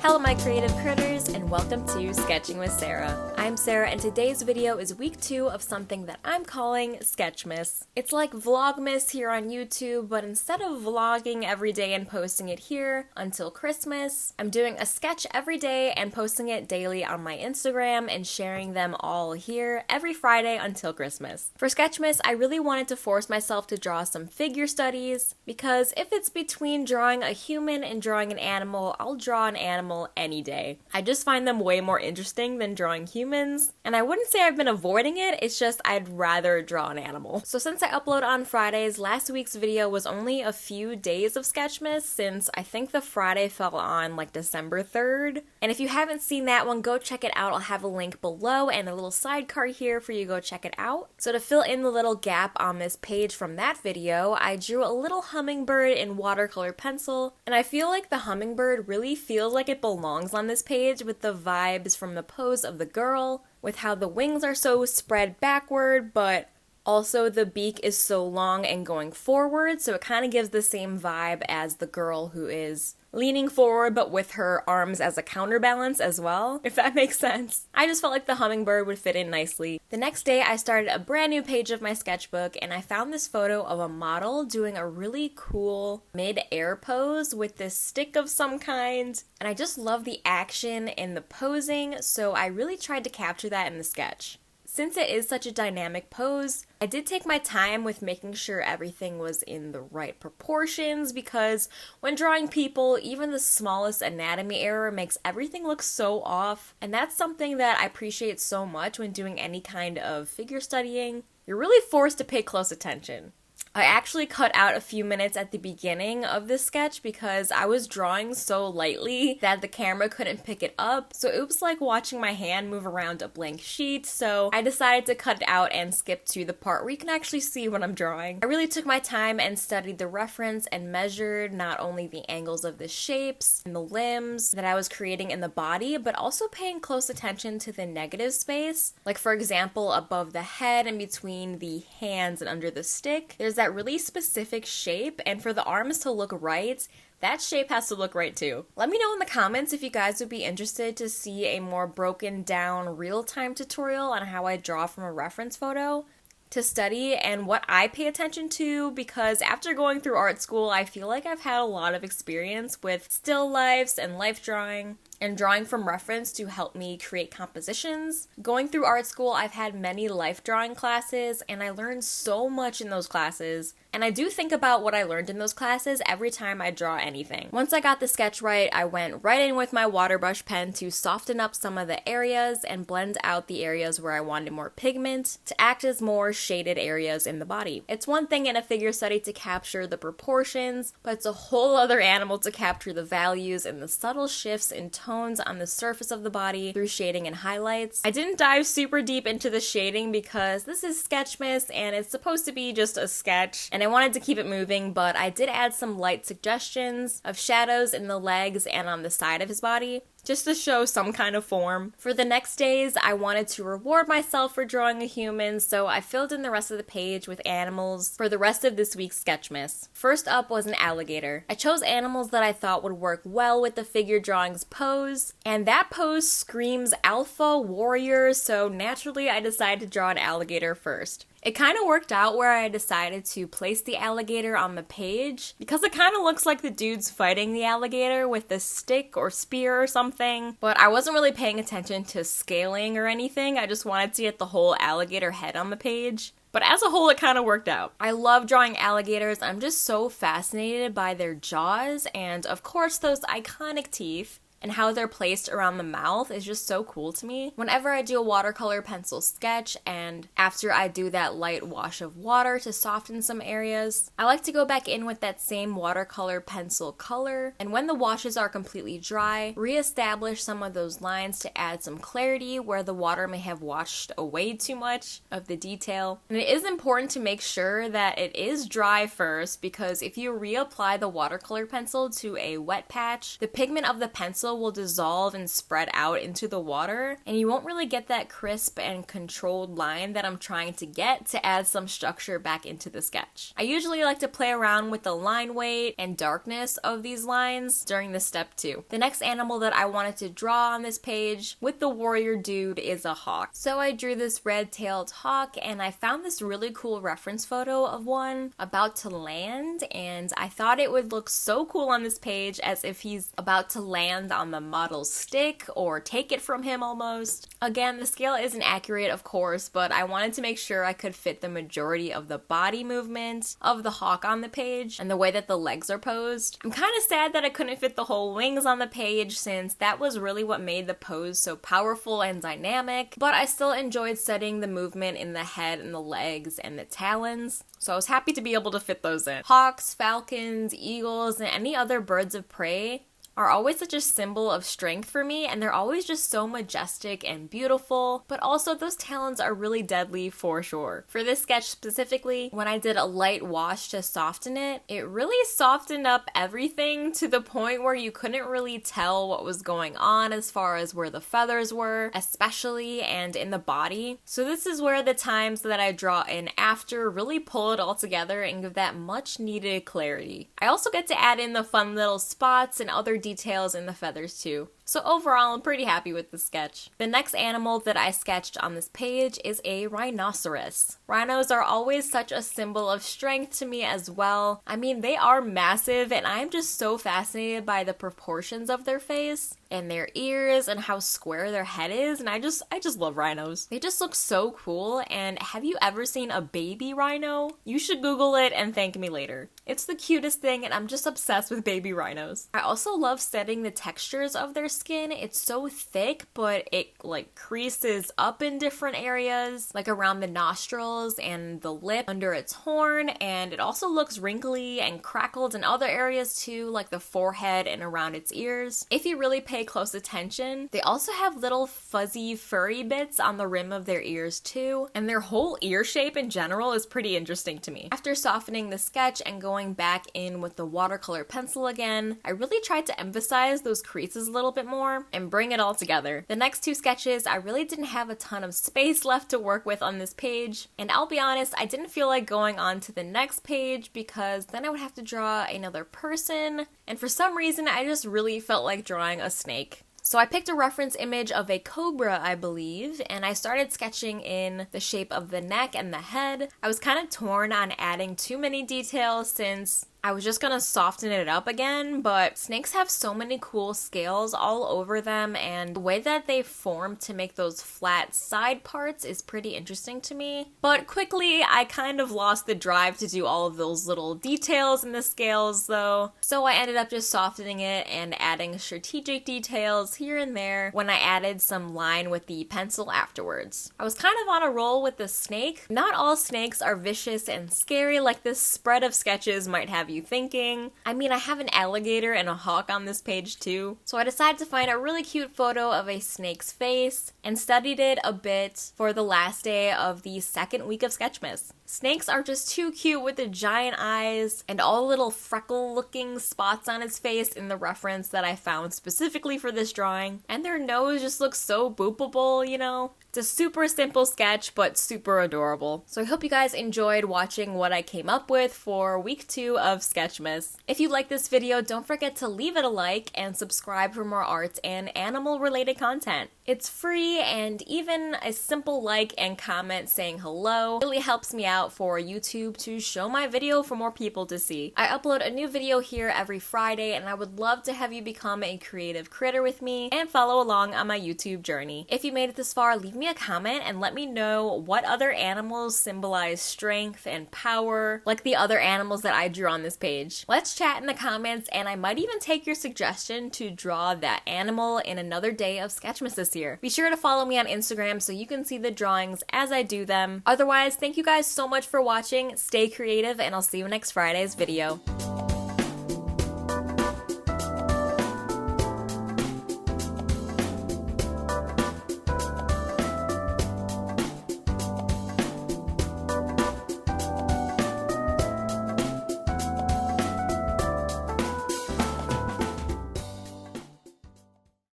Hello my creative critters, and welcome to Sketching with Sarah. I'm Sarah, and today's video is week 2 of something that I'm calling Sketchmas. It's like Vlogmas here on YouTube, but instead of vlogging every day and posting it here until Christmas, I'm doing a sketch every day and posting it daily on my Instagram and sharing them all here every Friday until Christmas. For Sketchmas, I really wanted to force myself to draw some figure studies, because if it's between drawing a human and drawing an animal, I'll draw an animal any day. I just find them way more interesting than drawing humans, and I wouldn't say I've been avoiding it, it's just I'd rather draw an animal. So since I upload on Fridays, last week's video was only a few days of Sketchmas, since I think the Friday fell on like December 3rd. And if you haven't seen that one, go check it out. I'll have a link below and a little sidecar here for you to go check it out. So to fill in the little gap on this page from that video, I drew a little hummingbird in watercolor pencil, and I feel like the hummingbird really feels like it belongs on this page with the vibes from the pose of the girl, with how the wings are so spread backward, but also the beak is so long and going forward, so it kind of gives the same vibe as the girl who is leaning forward but with her arms as a counterbalance as well, if that makes sense. I just felt like the hummingbird would fit in nicely. The next day I started a brand new page of my sketchbook, and I found this photo of a model doing a really cool mid-air pose with this stick of some kind, and I just love the action and the posing, so I really tried to capture that in the sketch. Since it is such a dynamic pose, I did take my time with making sure everything was in the right proportions, because when drawing people, even the smallest anatomy error makes everything look so off, and that's something that I appreciate so much when doing any kind of figure studying. You're really forced to pay close attention. I actually cut out a few minutes at the beginning of this sketch because I was drawing so lightly that the camera couldn't pick it up, so it was like watching my hand move around a blank sheet, so I decided to cut it out and skip to the part where you can actually see what I'm drawing. I really took my time and studied the reference and measured not only the angles of the shapes and the limbs that I was creating in the body, but also paying close attention to the negative space. Like for example, above the head and between the hands and under the stick, there's that really specific shape, and for the arms to look right, that shape has to look right too. Let me know in the comments if you guys would be interested to see a more broken down real-time tutorial on how I draw from a reference photo to study and what I pay attention to, because after going through art school, I feel like I've had a lot of experience with still lifes and life drawing and drawing from reference to help me create compositions. Going through art school, I've had many life drawing classes, and I learned so much in those classes, and I do think about what I learned in those classes every time I draw anything. Once I got the sketch right, I went right in with my water brush pen to soften up some of the areas and blend out the areas where I wanted more pigment to act as more shaded areas in the body. It's one thing in a figure study to capture the proportions, but it's a whole other animal to capture the values and the subtle shifts in tones on the surface of the body through shading and highlights. I didn't dive super deep into the shading because this is Sketchmas and it's supposed to be just a sketch, and I wanted to keep it moving, but I did add some light suggestions of shadows in the legs and on the side of his body, just to show some kind of form. For the next days, I wanted to reward myself for drawing a human, so I filled in the rest of the page with animals for the rest of this week's Sketchmas. First up was an alligator. I chose animals that I thought would work well with the figure drawing's pose, and that pose screams alpha warrior, so naturally I decided to draw an alligator first. It kind of worked out where I decided to place the alligator on the page, because it kind of looks like the dude's fighting the alligator with a stick or spear or something, but I wasn't really paying attention to scaling or anything. I just wanted to get the whole alligator head on the page. But as a whole, it kind of worked out. I love drawing alligators. I'm just so fascinated by their jaws and, of course, those iconic teeth. And how they're placed around the mouth is just so cool to me. Whenever I do a watercolor pencil sketch, and after I do that light wash of water to soften some areas, I like to go back in with that same watercolor pencil color, and when the washes are completely dry, reestablish some of those lines to add some clarity where the water may have washed away too much of the detail. And it is important to make sure that it is dry first, because if you reapply the watercolor pencil to a wet patch, the pigment of the pencil pencil will dissolve and spread out into the water, and you won't really get that crisp and controlled line that I'm trying to get to add some structure back into the sketch. I usually like to play around with the line weight and darkness of these lines during this step too. The next animal that I wanted to draw on this page with the warrior dude is a hawk. So I drew this red-tailed hawk, and I found this really cool reference photo of one about to land, and I thought it would look so cool on this page as if he's about to land on the model's stick or take it from him almost. Again, the scale isn't accurate, of course, but I wanted to make sure I could fit the majority of the body movement of the hawk on the page and the way that the legs are posed. I'm kind of sad that I couldn't fit the whole wings on the page, since that was really what made the pose so powerful and dynamic, but I still enjoyed studying the movement in the head and the legs and the talons, so I was happy to be able to fit those in. Hawks, falcons, eagles, and any other birds of prey are always such a symbol of strength for me, and they're always just so majestic and beautiful, but also those talons are really deadly for sure. For this sketch specifically, when I did a light wash to soften it, it really softened up everything to the point where you couldn't really tell what was going on as far as where the feathers were, especially, and in the body. So this is where the times that I draw in after really pull it all together and give that much needed clarity. I also get to add in the fun little spots and other details in the feathers too. So overall, I'm pretty happy with the sketch. The next animal that I sketched on this page is a rhinoceros. Rhinos are always such a symbol of strength to me as well. I mean, they are massive, and I'm just so fascinated by the proportions of their face and their ears and how square their head is, and I just love rhinos. They just look so cool, and have you ever seen a baby rhino? You should Google it and thank me later. It's the cutest thing, and I'm just obsessed with baby rhinos. I also love studying the textures of their skin. It's so thick, but it like creases up in different areas, like around the nostrils and the lip under its horn, and it also looks wrinkly and crackled in other areas too, like the forehead and around its ears. If you really pay close attention, they also have little fuzzy furry bits on the rim of their ears too, and their whole ear shape in general is pretty interesting to me. After softening the sketch and going back in with the watercolor pencil again, I really tried to emphasize those creases a little bit more and bring it all together. The next two sketches, I really didn't have a ton of space left to work with on this page, and I'll be honest, I didn't feel like going on to the next page because then I would have to draw another person, and for some reason I just really felt like drawing a snake. So I picked a reference image of a cobra, I believe, and I started sketching in the shape of the neck and the head. I was kind of torn on adding too many details since I was just gonna soften it up again, but snakes have so many cool scales all over them, and the way that they form to make those flat side parts is pretty interesting to me. But quickly, I kind of lost the drive to do all of those little details in the scales though, so I ended up just softening it and adding strategic details here and there when I added some line with the pencil afterwards. I was kind of on a roll with the snake. Not all snakes are vicious and scary like this spread of sketches might have you thinking. I mean, I have an alligator and a hawk on this page too, so I decided to find a really cute photo of a snake's face and studied it a bit for the last day of the second week of Sketchmas. Snakes are just too cute with the giant eyes and all little freckle-looking spots on its face in the reference that I found specifically for this drawing. And their nose just looks so boopable, you know? It's a super simple sketch, but super adorable. So I hope you guys enjoyed watching what I came up with for week 2 of Sketchmas. If you like this video, don't forget to leave it a like and subscribe for more art and animal-related content. It's free, and even a simple like and comment saying hello really helps me out for YouTube to show my video for more people to see. I upload a new video here every Friday, and I would love to have you become a creative critter with me and follow along on my YouTube journey. If you made it this far, leave me a comment and let me know what other animals symbolize strength and power, like the other animals that I drew on this page. Let's chat in the comments, and I might even take your suggestion to draw that animal in another day of Sketchmas this year. Be sure to follow me on Instagram so you can see the drawings as I do them. Otherwise, thank you guys so much for watching, stay creative, and I'll see you next Friday's video.